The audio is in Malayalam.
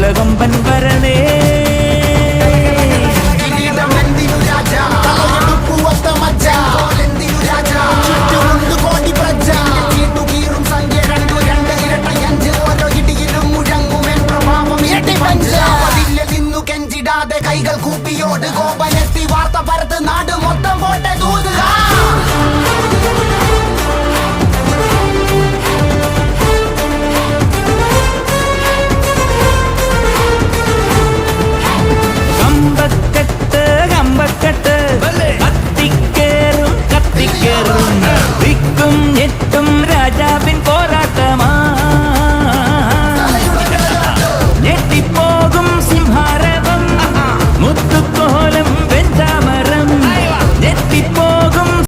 കൊലകൊമ്പൻ വരണേ കൈകൾ കൂപ്പിയോട് കോപനെത്തി വാർത്ത പരത്ത് നാട് മൊത്തം പോട്ടെ തൂതുക. കമ്പക്കെട്ട് കമ്പക്കെട്ട് കത്തിക്കേറും കത്തിക്കേറും